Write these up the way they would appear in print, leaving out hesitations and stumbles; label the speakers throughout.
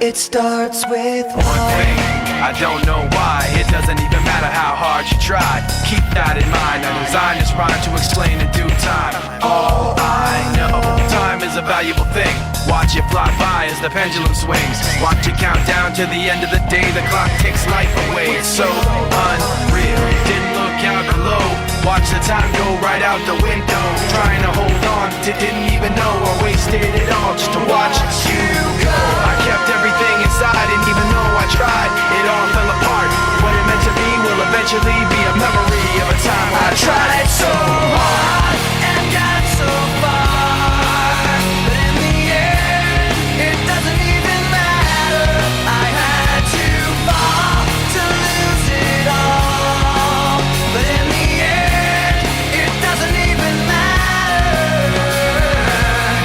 Speaker 1: It starts with
Speaker 2: one thing, I don't know why. It doesn't even matter how hard you try. Keep that in mind. I designed this rhyme to explain in due time. All I know, time is a valuable thing. Watch it fly by as the pendulum swings. Watch it count down to the end of the day. The clock takes life away. It's so unreal. Didn't look out below. Watch the time go right out the window. Trying to hold on to didn't even know I wasted it all just to watch you go. I kept everything inside, and even though I tried, it all fell apart. What it meant to be will eventually be a memory of a time I tried so hard and got so far, but in the end, it doesn't even matter. I had to fall to lose it all, but in the end, it doesn't even matter.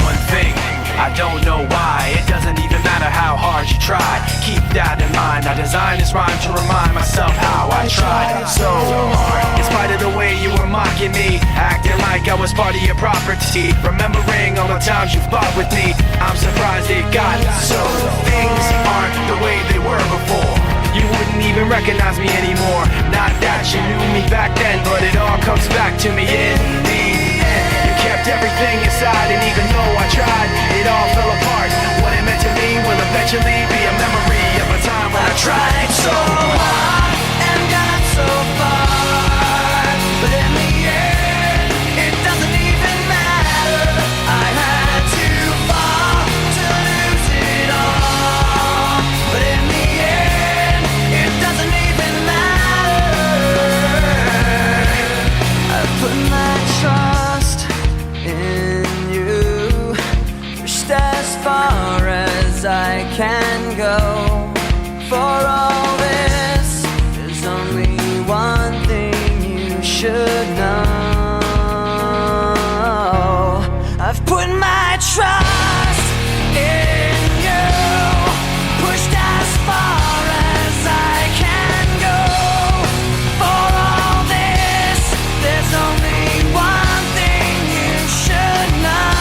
Speaker 2: One thing, I don't know why. It doesn't even matter how hard you try. Keep that in mind. I designed this rhyme to remind myself how I tried so hard. In spite of the way you were mocking me, acting like I was part of your property, remembering all the times you fought with me, I'm surprised it got so. Things aren't the way they were before. You wouldn't even recognize me anymore. Not that you knew me back then, but it all comes back to me in the end. You kept everything inside, and even though I tried, it all fell apart. What it meant to me will eventually be a memory of a time when I tried so hard and got so far, but in the end, it doesn't even matter. I had to fall to lose it all, but in the end, it doesn't even matter. I put my trust in you, pushed as far as I can go. For all this, there's only one thing you should know. I've put my trust in you, pushed as far as I can go. For all this, there's only one thing you should know.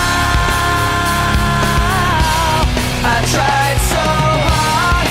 Speaker 2: I tried so hard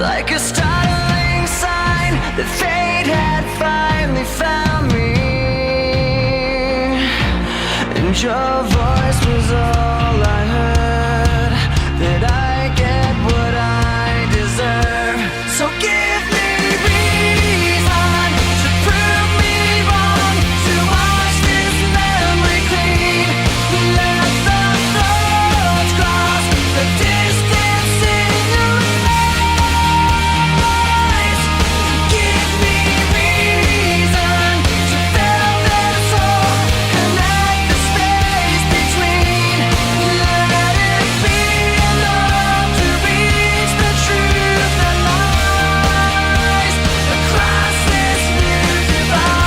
Speaker 1: like a startling sign that fate had finally found me. And your voice was all I heard, that I get what I deserve. So give me reason to prove me wrong, to wash this memory clean. Let the thoughts cross the distance in your eyes. Give me reason to fill this hole, connect the space between. Let it be enough to reach the truth that lies across this new divide.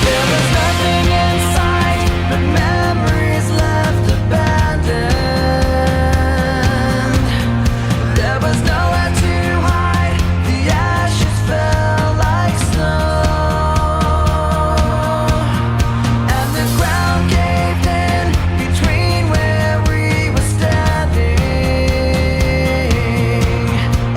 Speaker 1: There was nothing in sight but memories left abandoned. There was nowhere to hide, the ashes fell like snow, and the ground caved in between where we were standing.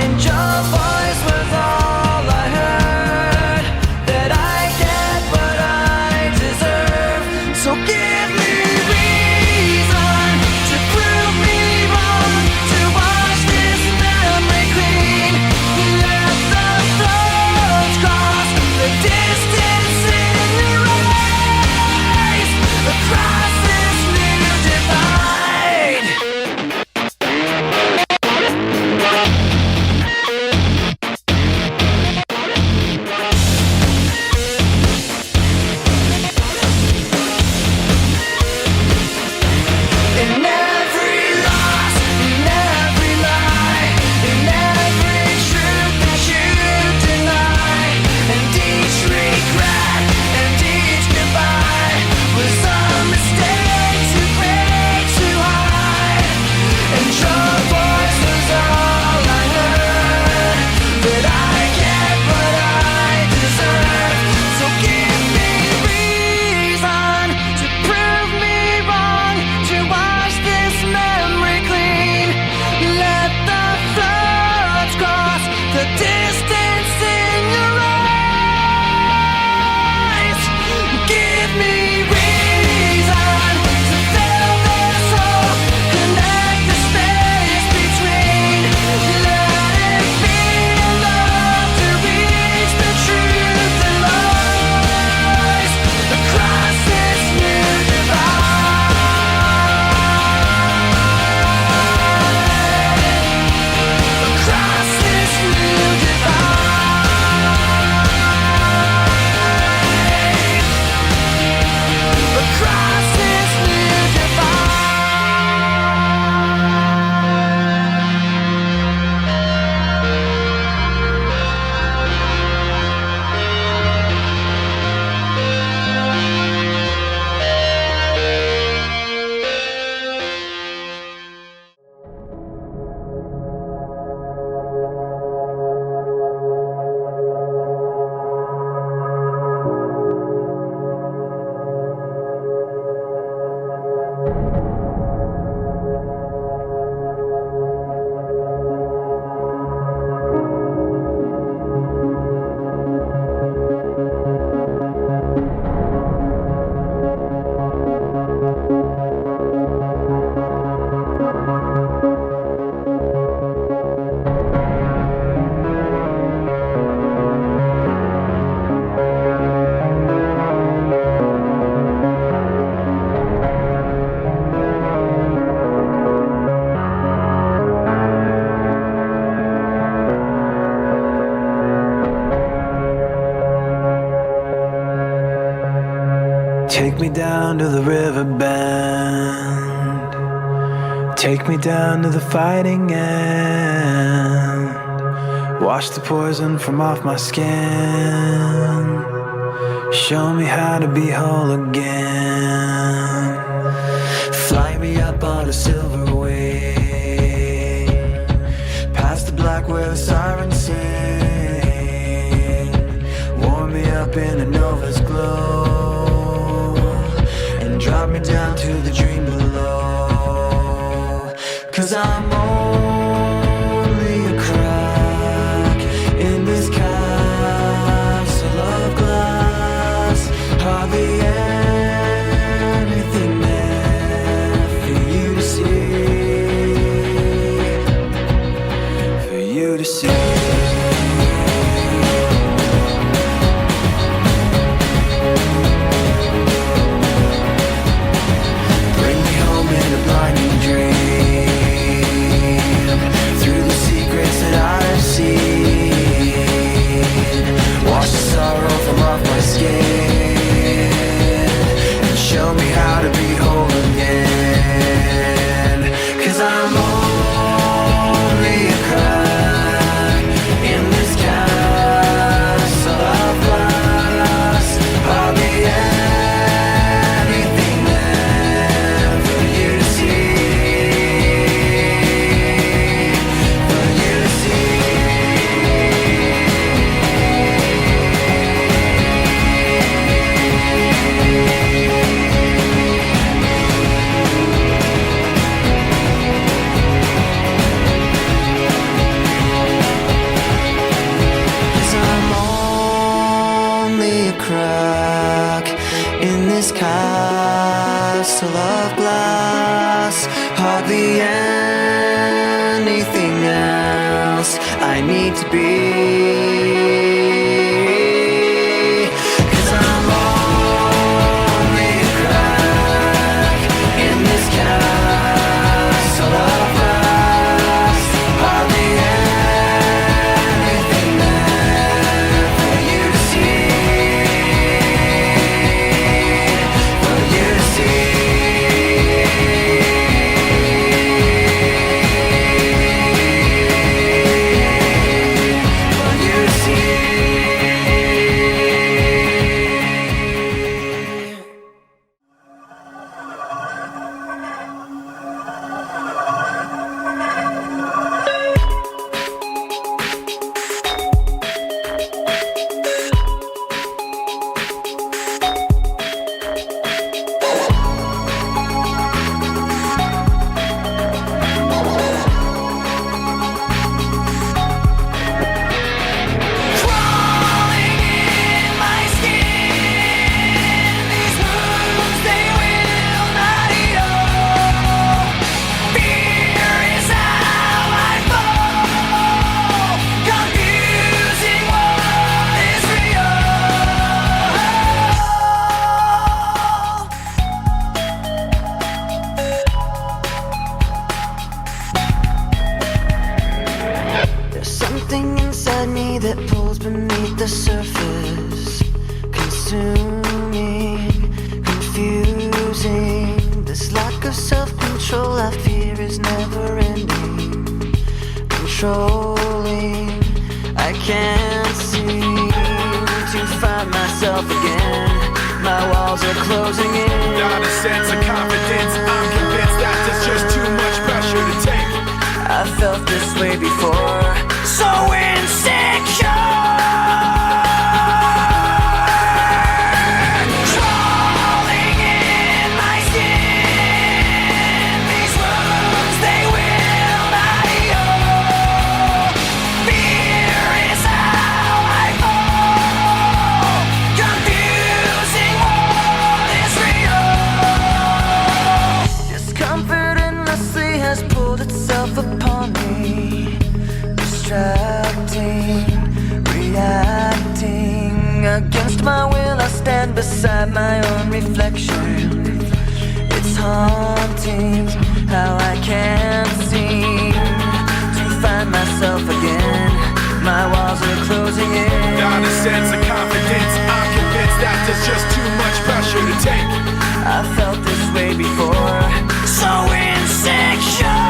Speaker 1: And your voice was all I heard, that I get what I deserve. So give me reason to prove me wrong, to wash this memory clean. Let the thoughts cross the distance in your eyes across this new divide. In every loss, in every lie, in every truth that you deny, and each regret and each goodbye was a mistake too great to hide. And your voice was all I heard, that I get what I deserve. So give me reason to prove me wrong, to wash this memory clean. Let the thoughts cross the distance in your eyes. Give me reason to fill this hole, connect the space between. Let it be enough to reach the truth that lies across this new divide. Across this new divide. Across this new divide.
Speaker 3: Take me down to the river bend. Take me down to the fighting end. Wash the poison from off my skin. Show me how to be whole again. Fly me up on a silver wing, past the black where the sirens sing. Warm me up in a nova's glow, and drop
Speaker 1: brought me down to the dream below. 'Cause I'm only a crack in this castle of glass. Hardly anything there for you to see, for you to see. Sorrow from off my skin and show me how to be whole again. 'Cause I'm only a crack in this castle of glass. Hardly anything there for you to see, for you to see. Crack in this castle of glass. Hardly anything else I need to be. 'Cause I'm only a crack in this castle of glass. Hardly anything there for you to see. That pulls beneath the surface, consuming, confusing. This lack of self-control I fear is never ending, controlling. I can't seem to find myself again. My walls are closing in.
Speaker 2: Not a sense of confidence, I'm convinced that there's just too much pressure to take.
Speaker 1: I felt this way before, so insecure. Crawling in my skin, these wounds they will not heal. Fear is how I fall, confusing what is real. Discomfort endlessly has pulled itself upon me, distracting, reacting. Against my will I stand beside my own reflection. It's haunting how I can't seem to find myself again. My walls are closing in.
Speaker 2: Not a sense of confidence, I'm convinced that there's just too much pressure to take.
Speaker 1: I felt this way before, so insecure.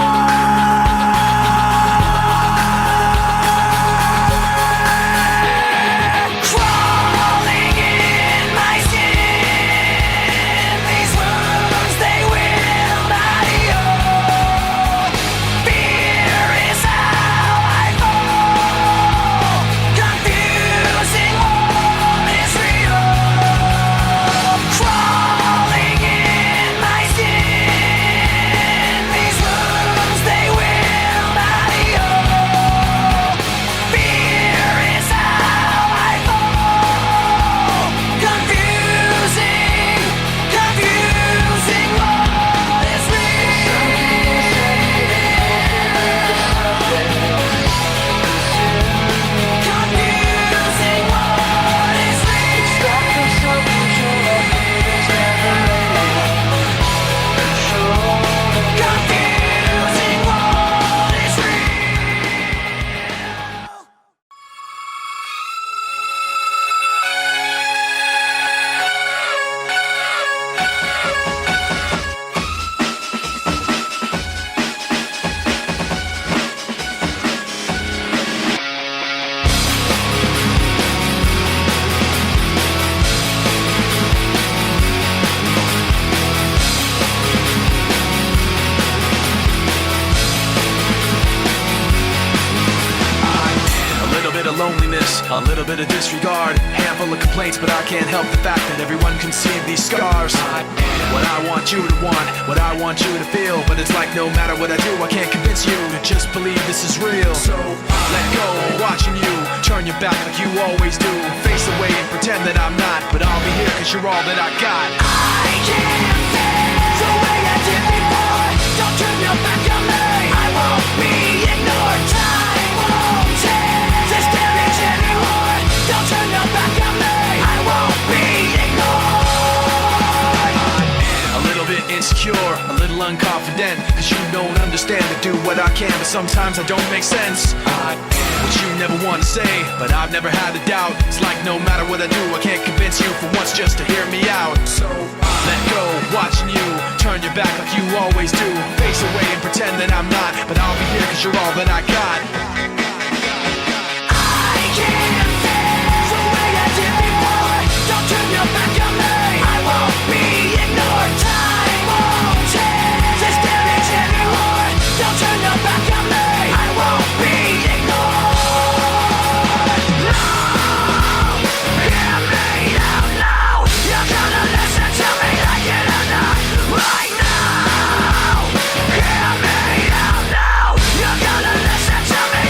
Speaker 1: Crawl
Speaker 2: A little bit of disregard, handful of complaints, but I can't help the fact that everyone can see these scars. What I want you to want, what I want you to feel, but it's like no matter what I do, I can't convince you to just believe this is real. So let go, watching you turn your back like you always do. Face away and pretend that I'm not, but I'll be here cause you're all that I got.
Speaker 1: I can't feel the way I did before. Don't turn your back on me. I won't be ignored. Time won't take this damage anymore. Don't turn your back on me. I won't be ignored.
Speaker 2: A little bit insecure, a little unconfident, cause you don't understand to do what I can, but sometimes I don't make sense. What you never want to say, but I've never had a doubt. It's like no matter what I do, I can't convince you for once just to hear me out. So let go, watching you turn your back like you always do. Face away and pretend that I'm not, but I'll be here cause you're all that I got.
Speaker 1: I can't feel the way I did before. Don't turn your back on me. I won't be ignored. Time won't take this damage anymore. Don't turn your back on me. I won't be ignored. Hear me out now. You're gonna listen to me like it or not. Right now. Hear me out now. You're gonna listen to me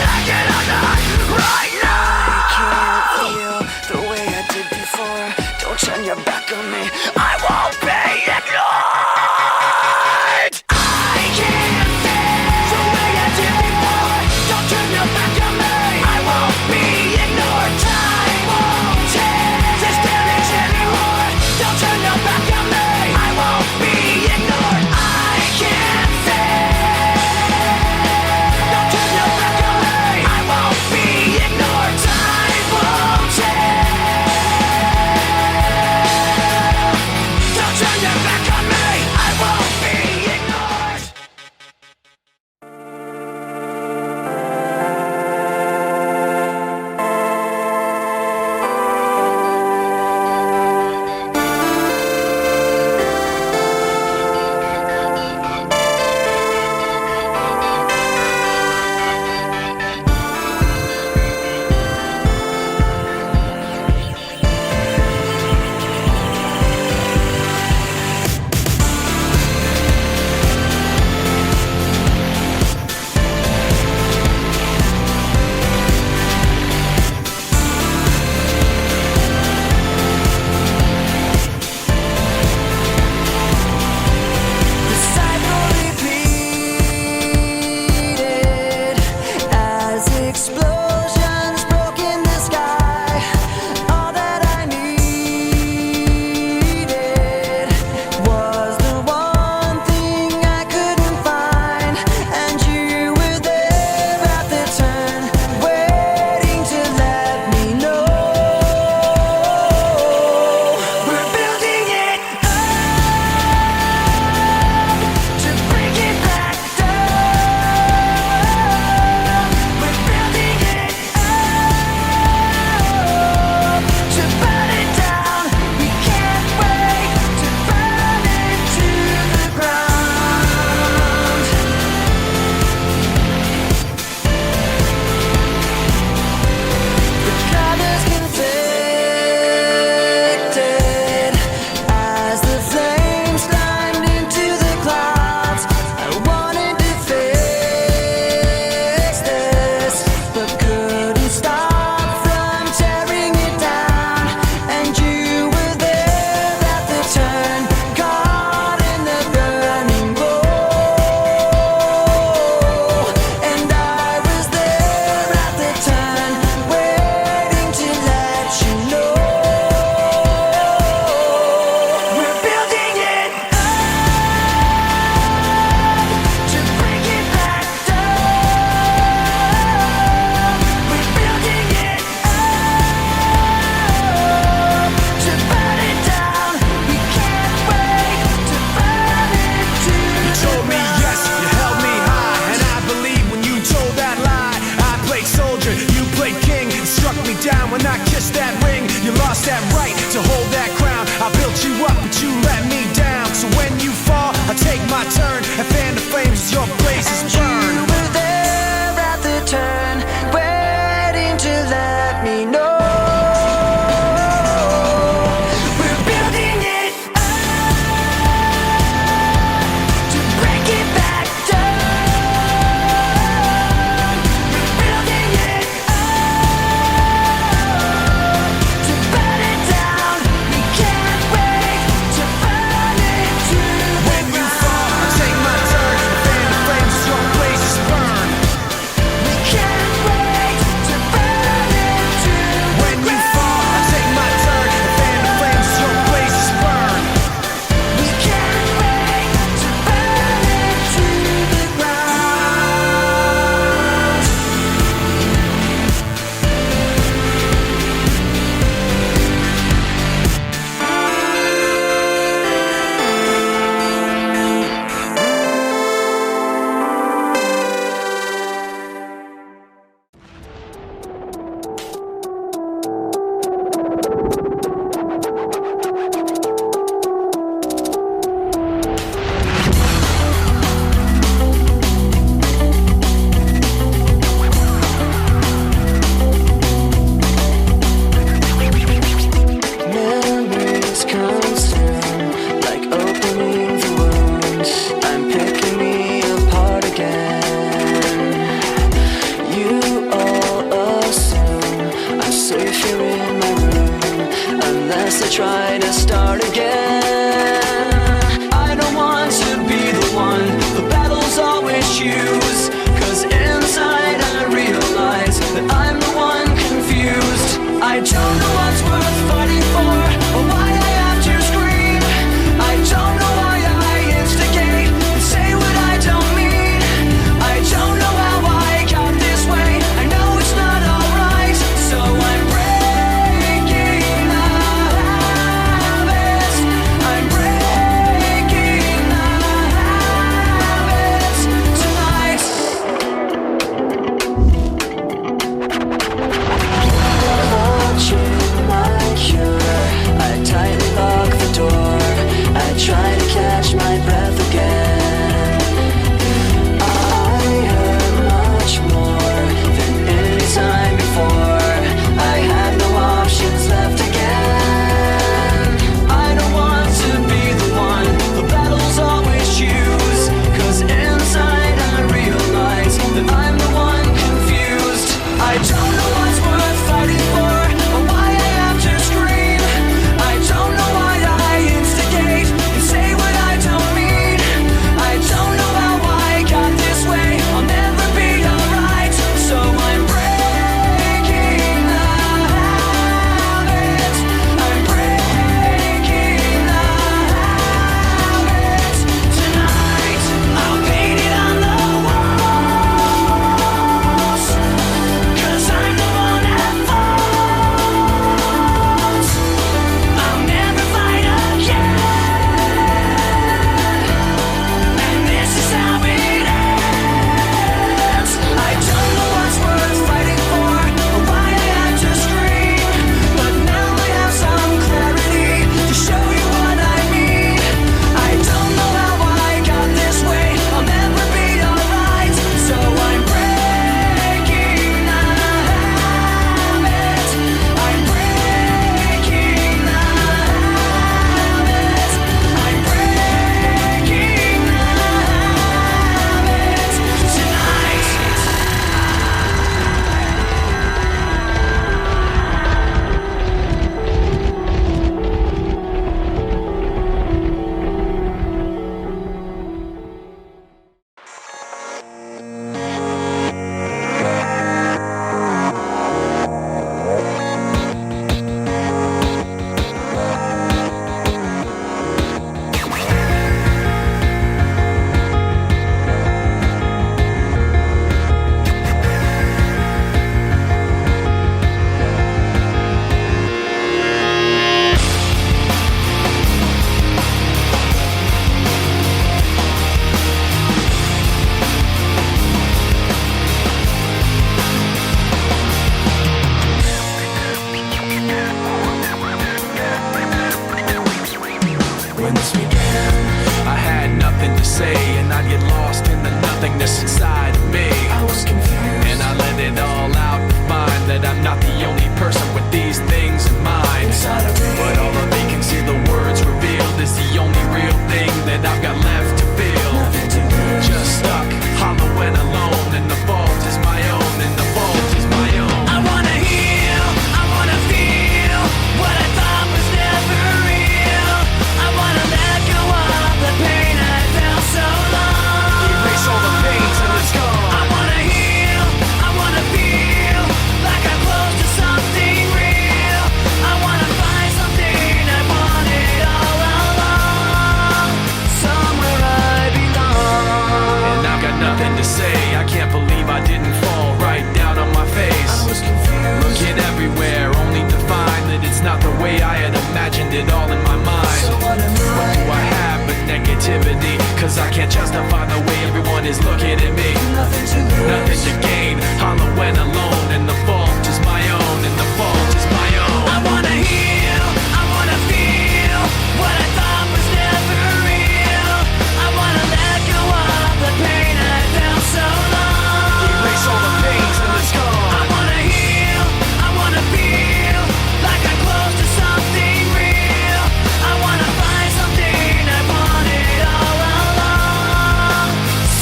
Speaker 2: Cause I can't justify the way everyone is looking at me.
Speaker 1: Nothing to lose,
Speaker 2: Nothing to gain, hollow and alone. And the fault is my own, and the fault is my own.
Speaker 1: I wanna heal, I wanna feel what I thought was never real. I wanna let go of the pain I felt so long.
Speaker 2: Erase all the pains and the
Speaker 1: I
Speaker 2: scars.
Speaker 1: wanna heal, I wanna feel like I'm close to something real. I wanna find something I wanted all along.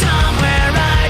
Speaker 1: Somewhere I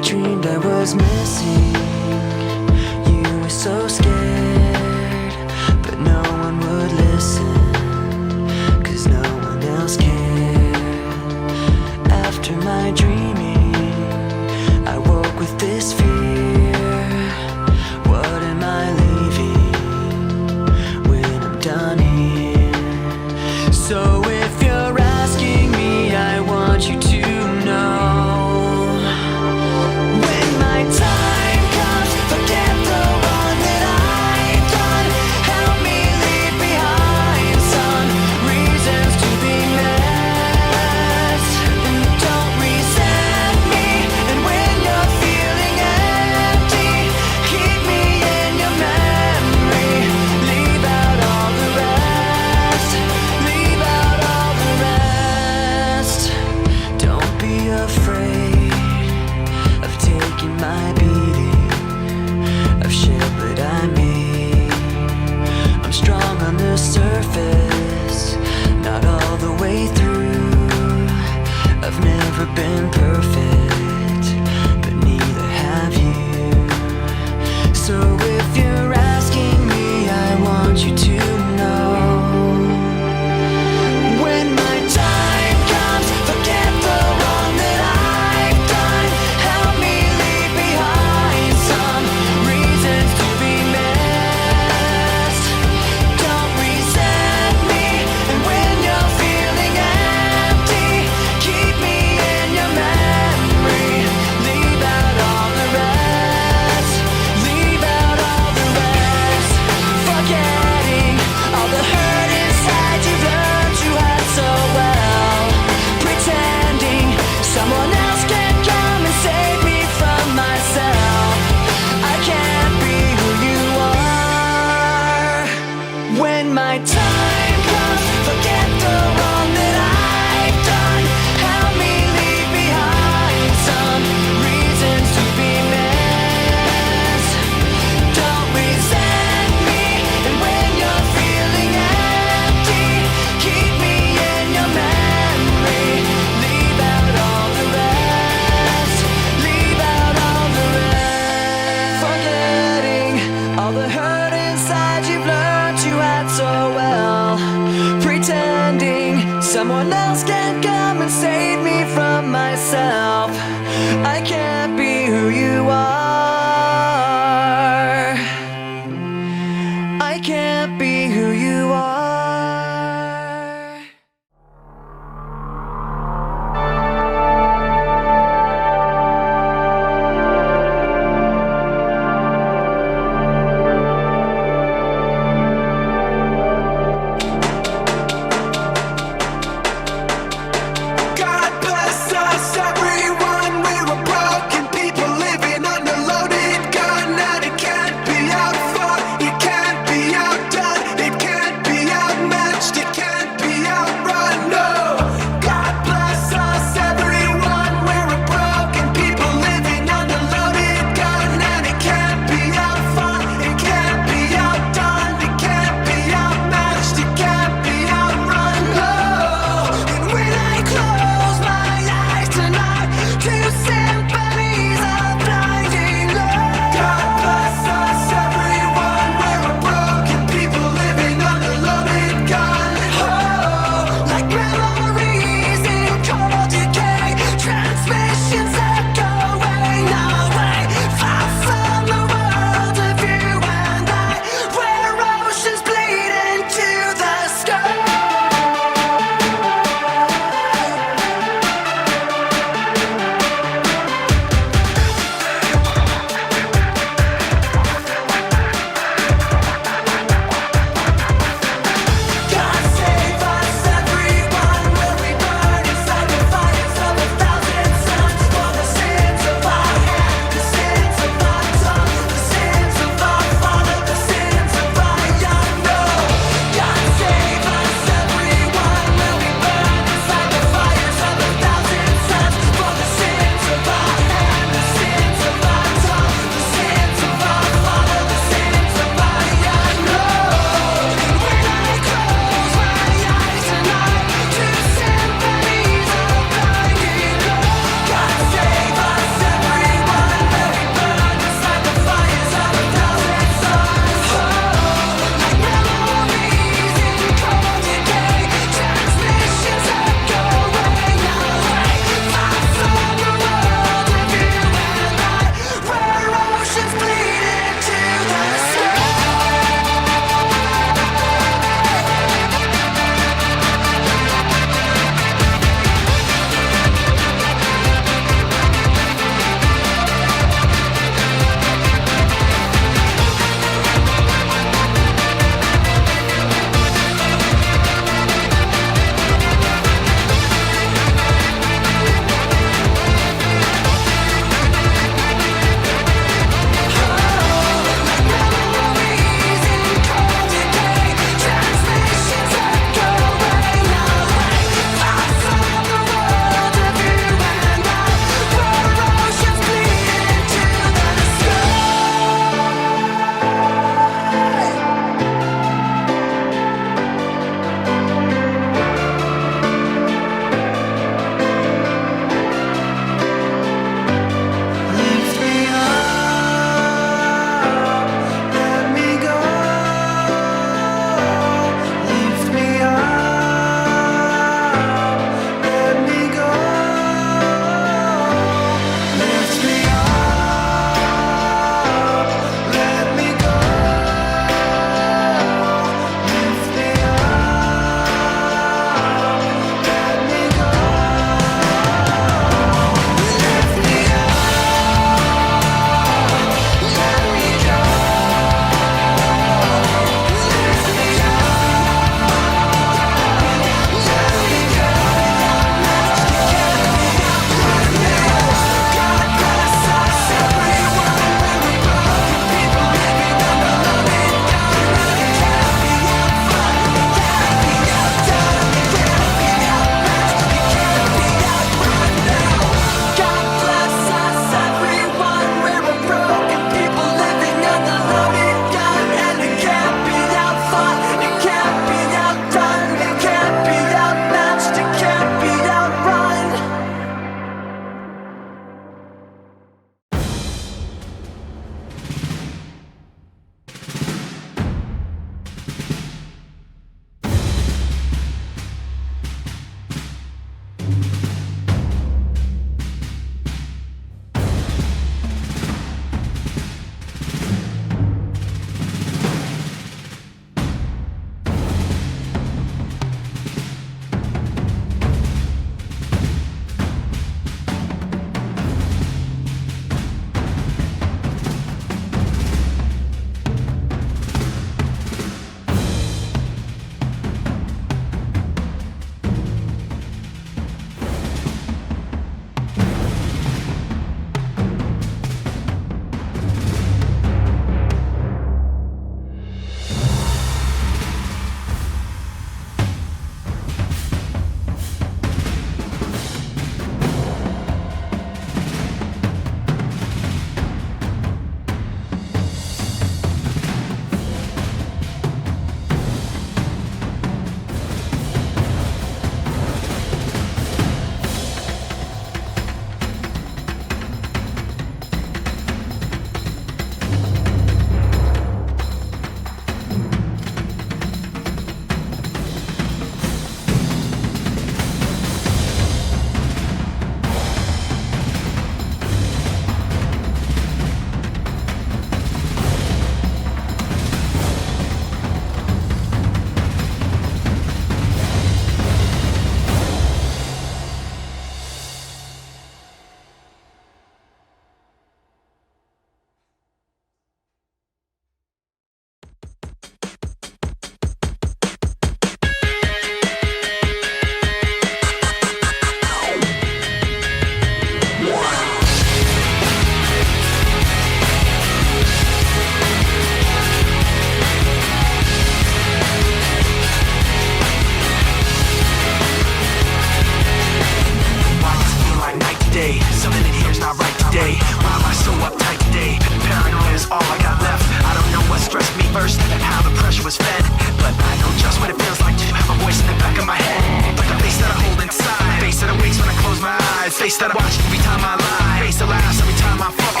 Speaker 2: all I got left. I don't know what stressed me first and how the pressure was fed, but I know just what it feels like to have a voice in the back of my head. Like a face that I hold inside, face that awakes when I close my eyes, face that I watch every time I lie, face that laughs every time I fall.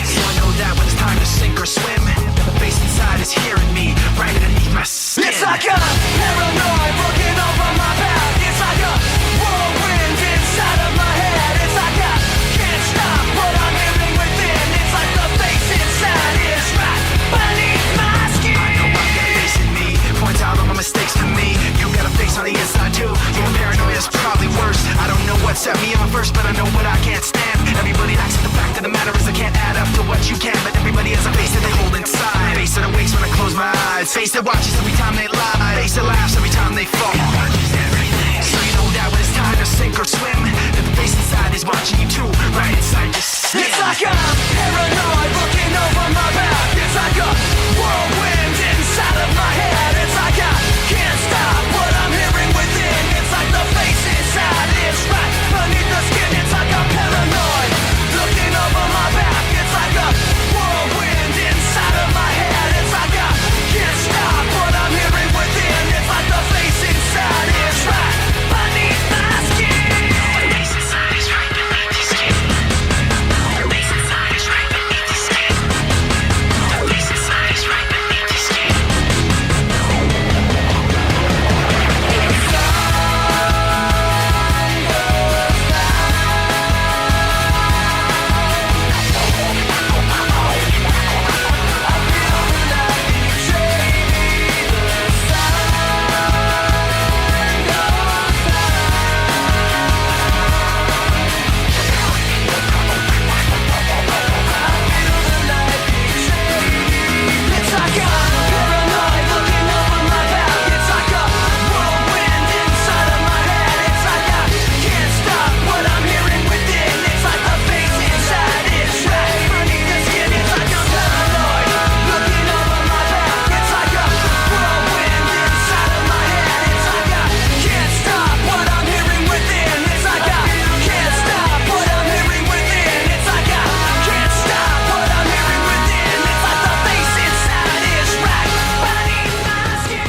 Speaker 2: So I know that when it's time to sink or swim, the face inside is hearing me right underneath my skin.
Speaker 1: It's like a paranoid looking over my back. It's like a whirlwind inside of my head. It's like I can't stop what I'm hearing within. It's like the face inside is right beneath my skin.
Speaker 2: I know I've got a face in me, points out all my mistakes to me. You got a face on the inside too, your paranoia is probably worse. I don't know what set me on first, but I know what I can't stand. Everybody acts, the fact of the matter is I can't add up to what you can, but everybody has a face that they hold inside, face that awakes when I close my eyes, face that watches every time they lie, face that laughs every time they fall. So you know that when it's time to sink or swim, that the face inside is watching you too, right inside your skin.
Speaker 1: It's like I'm paranoid looking over my back. It's like a whirlwind inside of my head. It's like I can't stop what I'm hearing within. It's like the face inside is right beneath the skin. It's like I'm paranoid looking over my back. It's like a whirlwind inside of my head. It's like I can't stop what I'm hearing within. It's like the face inside is right beneath my skin. The face inside is right beneath the skin. The face inside is right beneath the skin. The face inside is right beneath the skin. It's like I'm paranoid looking over my back. It's like a whirlwind inside of my head. It's like I can't stop what I'm hearing within. It's like the face inside is right beneath the skin. It's like I'm paranoid looking over my back. It's like a whirlwind inside of my head. It's like I can't stop what I'm hearing within. It's like I can't stop what I'm hearing within. It's like I can't stop what I'm hearing within. It's like the face inside is right beneath my skin.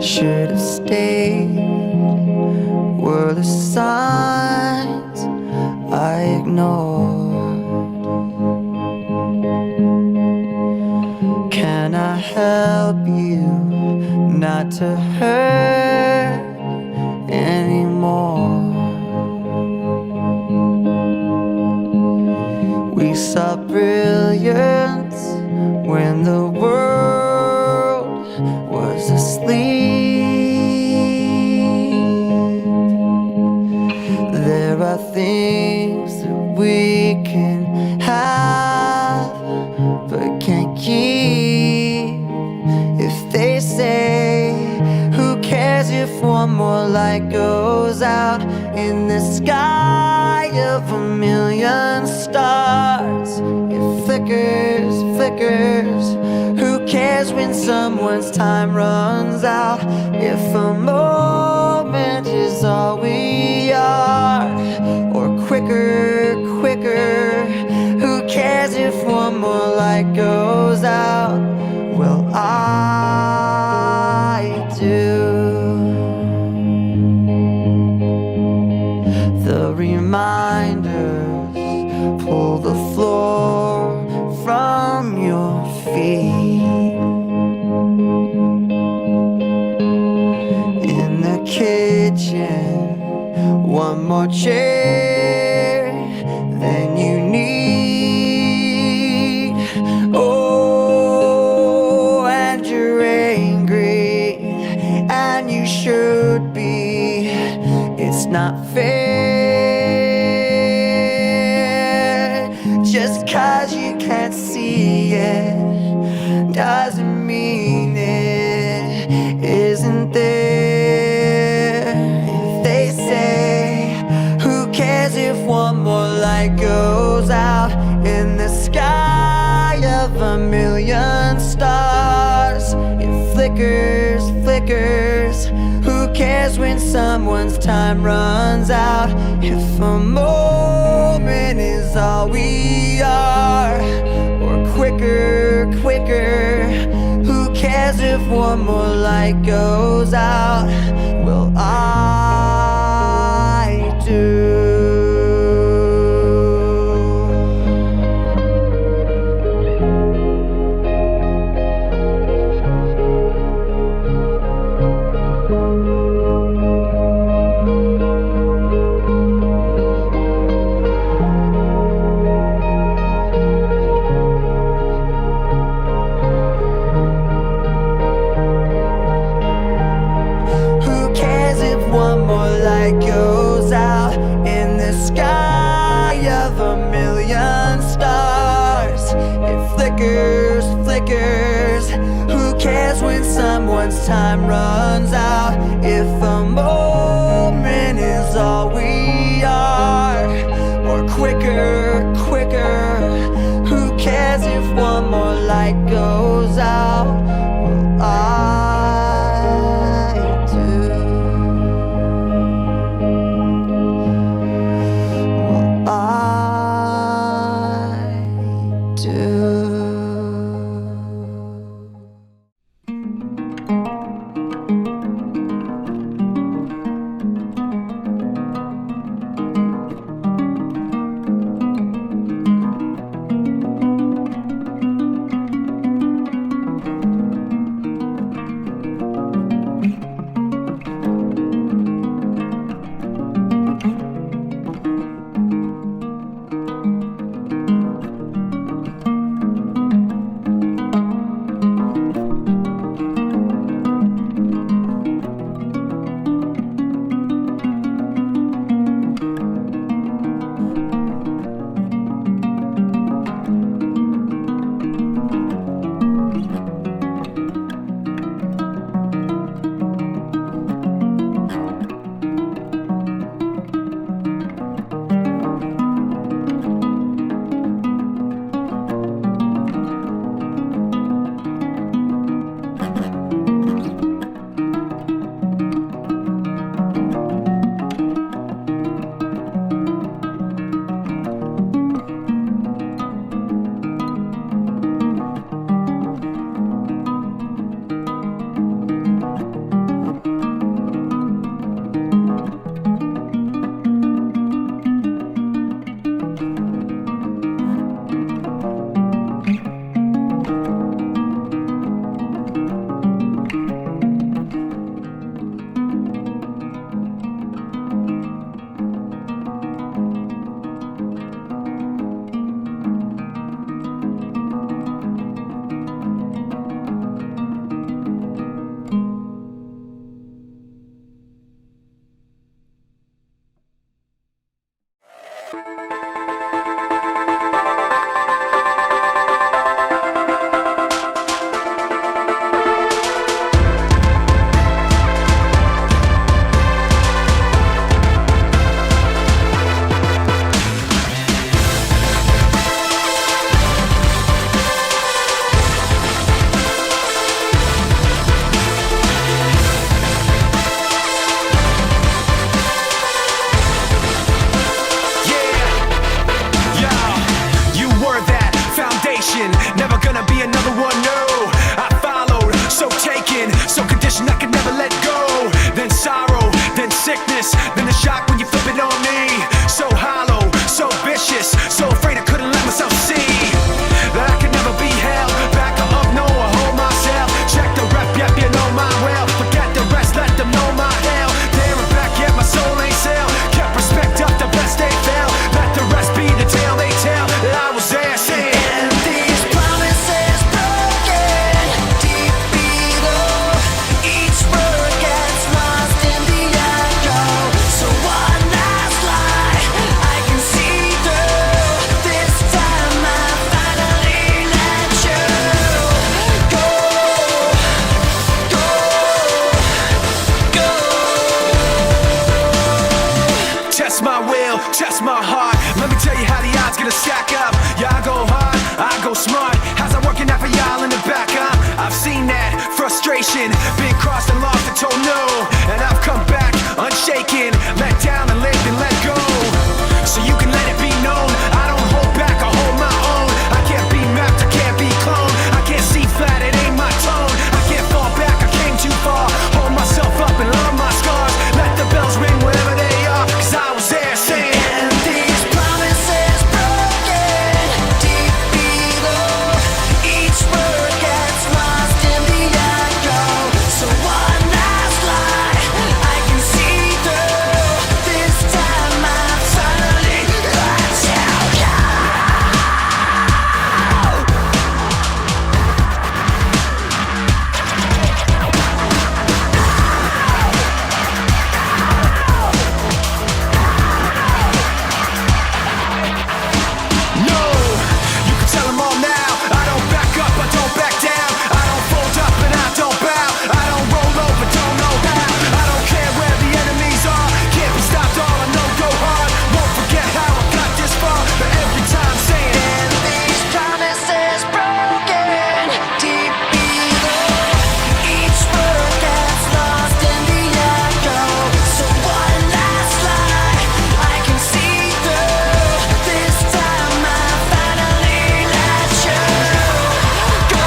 Speaker 4: Should have stayed. Were the signs I ignored? Can I help you not to hurt anymore? We saw brilliance when the world was asleep. There are things that we can have but can't keep. If they say, who cares if one more light goes out in the sky of a million stars? It flickers, flickers. Who cares when someone's time runs out? If a moment is all we are, or quicker, quicker. Who cares if one more light goes out? Well, I do. The reminders pull the floor from your feet. In the kitchen, one more chair than you need. Oh, and you're angry, and you should be. It's not fair. Just 'cause you can't see it doesn't mean it isn't there. someone's time runs out. If a moment is all we are, or quicker, who cares if one more light goes out? Well, I do. Goes out in the sky of a million stars. It flickers, who cares when someone's time runs out? If a moment is all we are, or quicker, who cares if one more light goes out? Well, I do.
Speaker 2: Never gonna be another one, no. I followed, so taken, so conditioned I could never let go. Then sorrow, then sickness, then the shock when you flip it on me. So hollow, so vicious, so afraid I couldn't let myself see that I could never be held back or up, no, I hold myself. Check the rep, yep, you know my well. Forget the rest, let them know my hell. There and back, yet my soul ain't sell. Kept respect up, the best they fell. Let the rest be the tale they tell. That I was there, saying test my heart. Let me tell you how the odds gonna stack up. Yeah, I go hard, I go smart. How's that working out for y'all in the back, huh? I've seen that frustration, been crossed and lost and told no, and I've come back shaken, let down and live and let go. So you can let it be known, I don't hold back, I hold my own. I can't be mapped, I can't be cloned. I can't see flat, it ain't my tone. I can't fall back, I came too far. Hold myself up and love my scars. Let the bells ring wherever they are, 'cause I was there saying,
Speaker 1: And these promises broken deep below. Each word gets lost in the echo. So one last lie I can see through. This time I finally let you go.
Speaker 2: no, you can tell them all now. I don't back up, I don't back down. I don't fold up and I don't bow. I don't roll over, don't know how. I don't care where the enemies are. Can't be stopped, all I know go hard. Won't forget how I got this far. But every time saying,
Speaker 1: And these promises broken deep below. Each word gets lost in the echo. So one last lie I can see through. This time I finally let you go.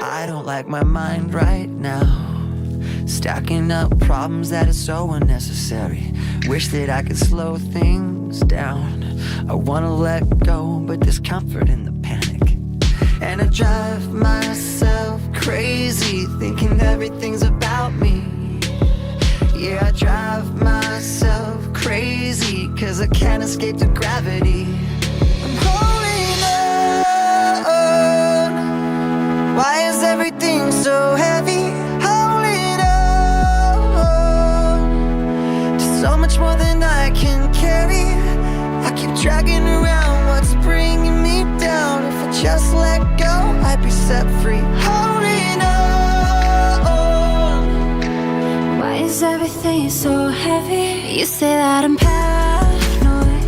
Speaker 1: I don't like my mind right now. Stacking up problems that are so unnecessary. Wish that I could slow things down. I wanna let go, but there's comfort in the panic. And I drive myself crazy, thinking everything's about me. Yeah, I drive myself crazy, 'cause I can't escape the gravity. I'm holding on. Why is everything so heavy? Holding on to so much more than I can carry. I keep dragging around what's bringing me down. If I just let go, I'd be set free. Holding on.
Speaker 5: Why is everything so heavy? You say that I'm paranoid,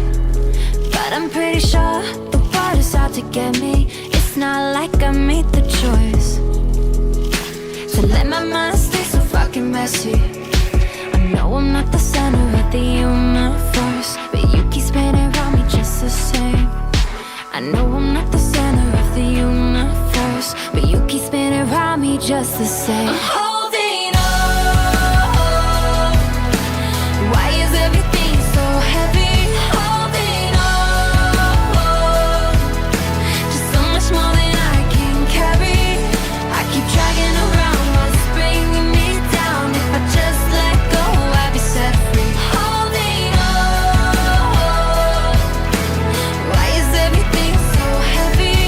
Speaker 5: but I'm pretty sure the water's out to get me. It's not like I made the choice to let my mind stay so fucking messy. I know I'm not the center of the universe, but you keep spinning around me just the same. I know I'm not the center of the universe, but you keep spinning around me just the same. I'm holding on. Why is everything so heavy? Holding on. Just so much more than I can carry. I keep dragging around what's bringing me down. If I just let go, I'd be set free. Holding on. Why is everything so heavy?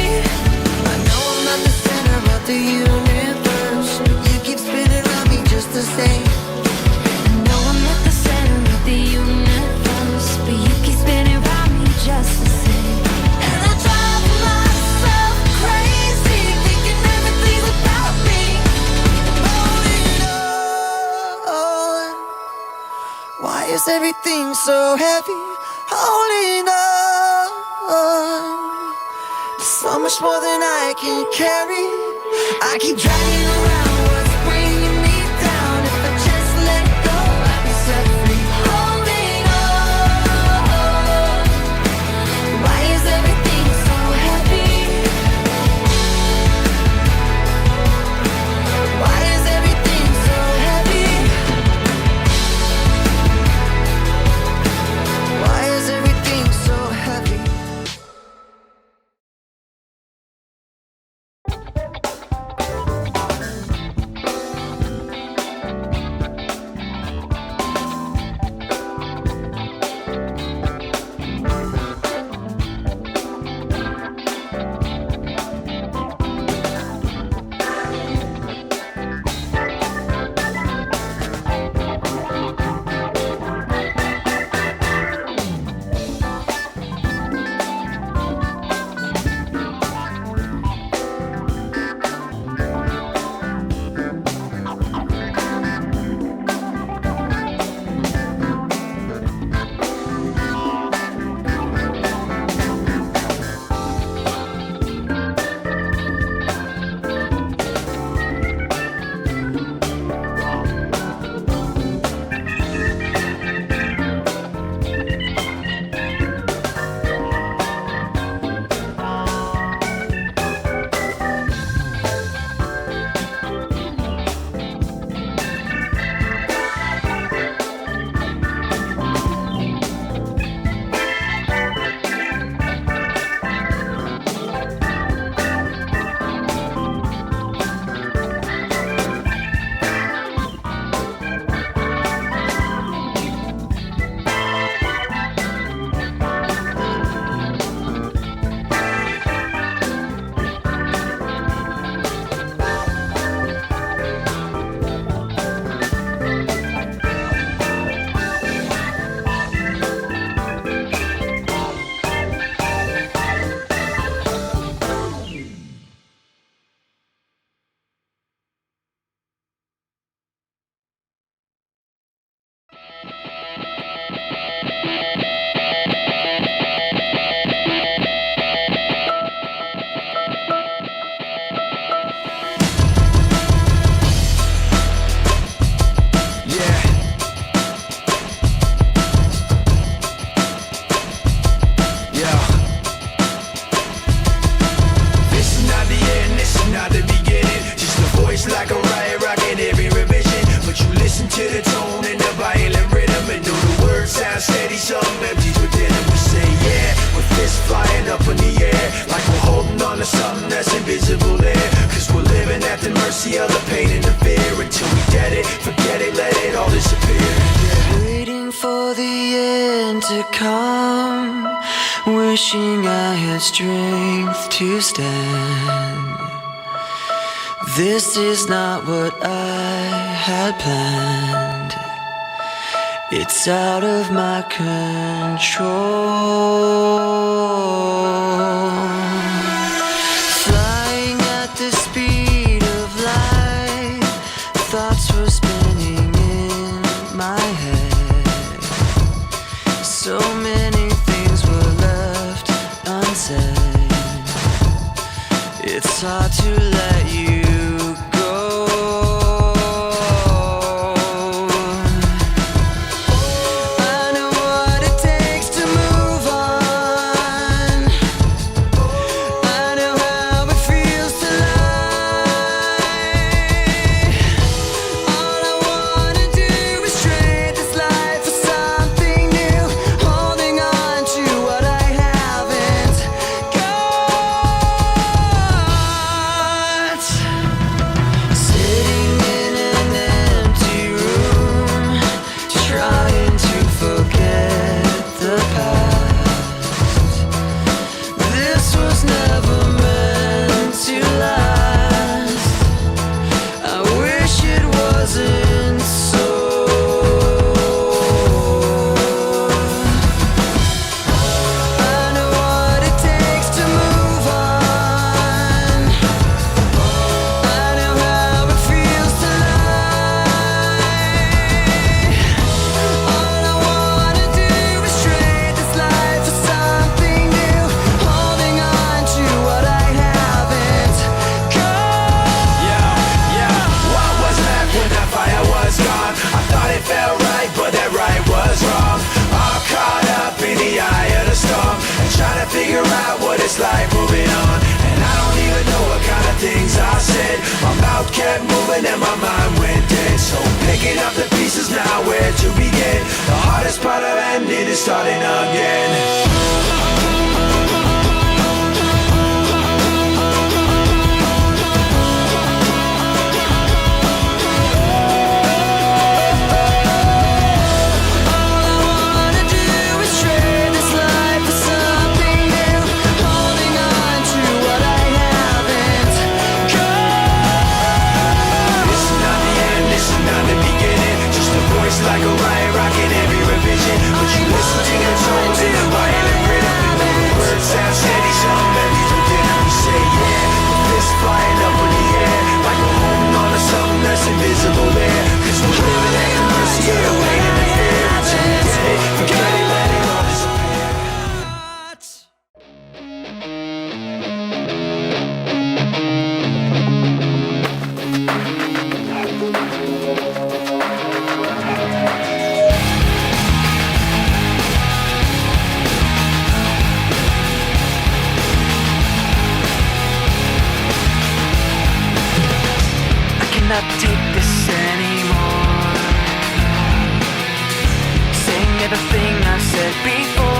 Speaker 1: I know I'm not the center of the universe, but you keep spinning around me just the same.
Speaker 5: I know I'm not the center of the universe, but you keep spinning around me just the same.
Speaker 1: And I drive myself crazy, thinking everything's about me. Holding on. Why is everything so heavy? Holding on. So much more than I can carry. I keep dragging around what's bringing me down. If I just let go, I'd be set free. Holding on. Why is everything so heavy? Why is everything so heavy? Why is everything so heavy?
Speaker 2: to something that's invisible there. Cause we're living at the mercy of the pain and the fear. Until we get it, forget it, let it all disappear.
Speaker 4: Waiting for the end to come, wishing I had strength to stand. This is not what I had planned. It's out of my control. Flying at the speed of light, thoughts were spinning in my head. So many things were left unsaid. It's hard to let you go. I know what it takes to move on. I know how it feels to lie. All I wanna do is trade this life for something new, holding on to what I haven't got. Sitting in an empty room, trying to forget the past. This was never meant to last. I wish it wasn't so. I know what it takes to move on. I know how it feels to lie. All I wanna do is trade this life for something new, holding on to what I haven't got.
Speaker 2: Yeah, what was left when that fire was gone? I thought it felt right, but that right was wrong. All caught up in the eye of the storm, and trying to figure out what it's like moving on. And I don't even know what kind of things I said. My mouth kept moving and my mind went dead. So picking up the pieces now, where to begin? The hardest part of ending is starting again.
Speaker 4: All I wanna do is trade this life for something new, holding on to what I haven't got.
Speaker 2: This is not the end, this is not the beginning. Just a voice like a riot rocking every revision. But you listen to your tones in a violent rhythm. And though the words sound steady, some melodies are dim. We say yeah, the fist flying up in the air, like we're holding on to something that's invisible there. Cause we're living at the mercy of the pain and the fear. Until we get it, forget it, let it all disappear.
Speaker 4: I cannot take this anymore. Saying everything I've said before.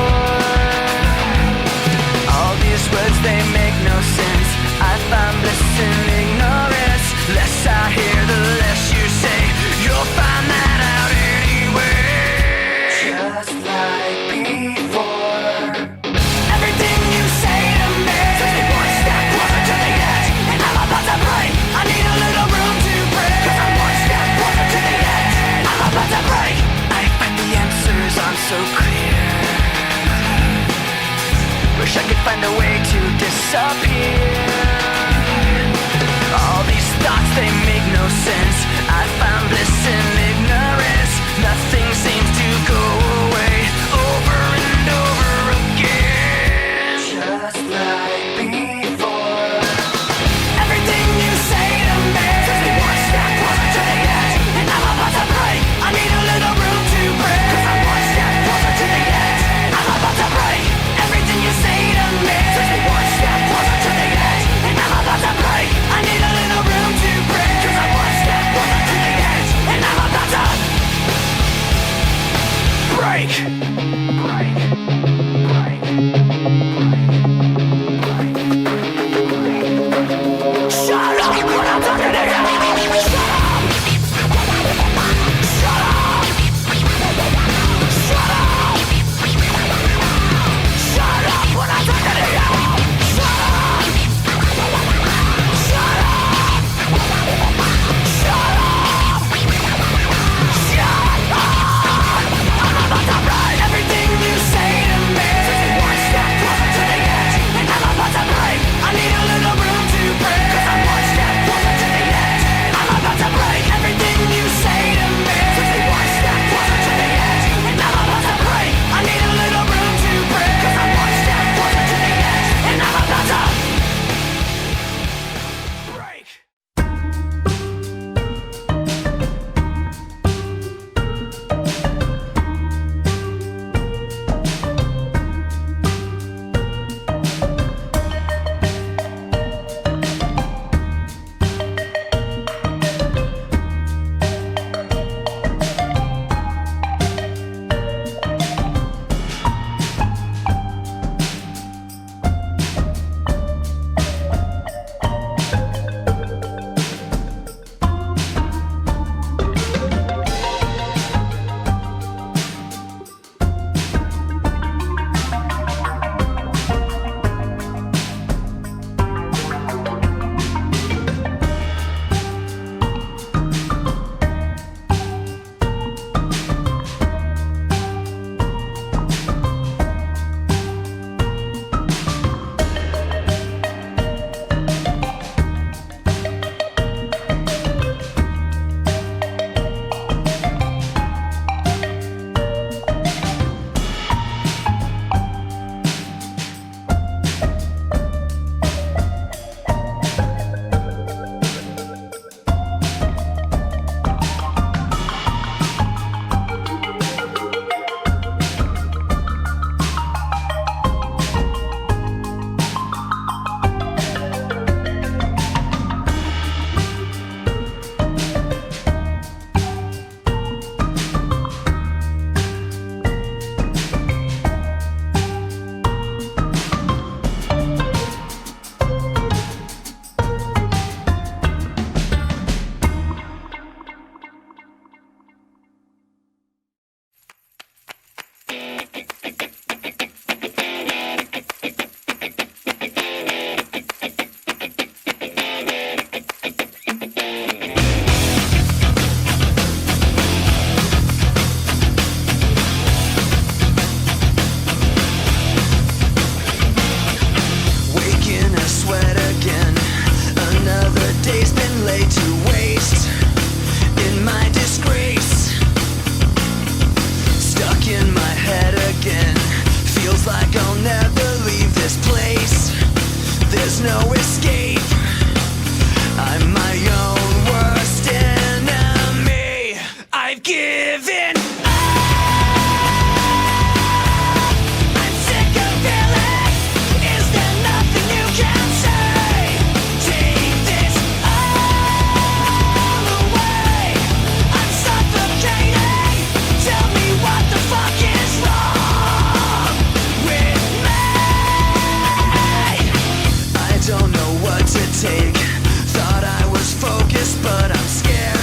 Speaker 4: All these words, they make no sense. I find bliss in ignorance. Less I hear, the less you say. You'll find that out anyway. Just like before. Everything you say to me takes me one step closer to the edge, and I'm about to break. I need a little room to breathe, 'cause I'm one step closer to the edge. I'm about to break. I find the answers aren't so clear. Wish I could find a way to disappear. All these thoughts, they make no sense. I found bliss in ignorance. Nothing seems to go away. Over and over again. Just like before. Everything you say to me takes me one step closer to the edge, and I'm about to break. I need a little room to breathe, 'cause I'm one step closer to the edge. I'm about to break. Everything you say to me takes me one step closer to the edge, and I'm about to break. I need a little room to breathe, 'cause I'm one step closer to the edge,
Speaker 3: I've given
Speaker 1: I'm sick of feeling. Is there nothing you can say? Take this all away. I'm suffocating. Tell me what the fuck is wrong with me?
Speaker 4: I don't know what to take. Thought I was focused, but I'm scared.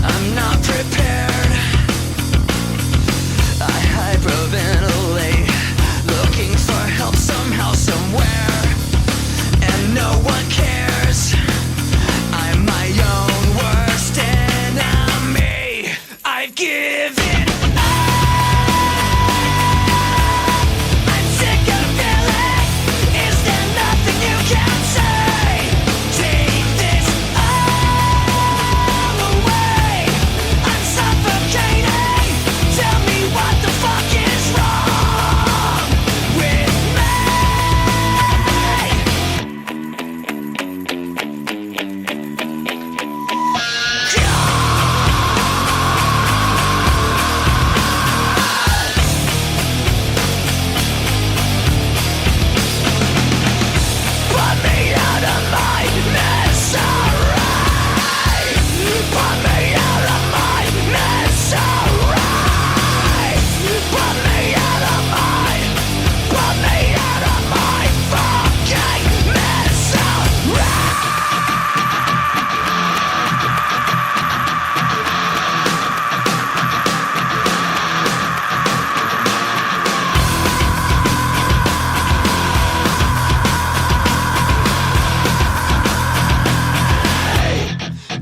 Speaker 4: I'm not prepared. I hyperventilate, looking for help somehow, somewhere, and no one cares. I'm my own worst enemy.
Speaker 3: I've given
Speaker 1: I'm sick of feeling. Is there nothing you can say? Take this all away. I'm suffocating. Tell me what the fuck is wrong with me? Put me out of my misery. Put me out of my misery. Put me out of my fucking misery.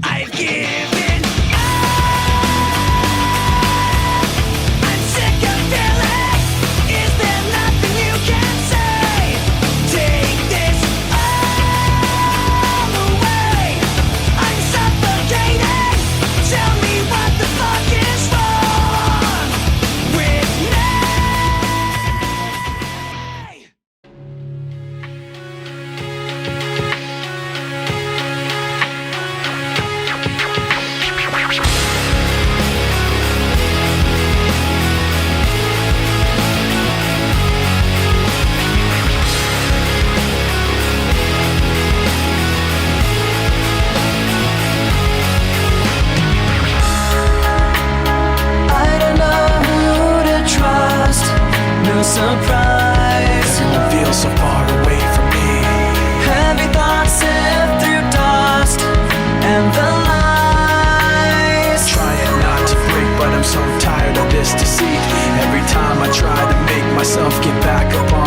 Speaker 3: I've given
Speaker 1: I'm sick of feeling. Is there nothing you can say? Take this all away. I'm suffocating. Tell me what the fuck is wrong with me?
Speaker 4: I don't know who to trust. No surprise.
Speaker 3: everyone feels so far away from me.
Speaker 4: Heavy thoughts sift through dust and the lies.
Speaker 3: Trying not to break, but I'm so tired of this deceit. Every time I try to make myself get back up on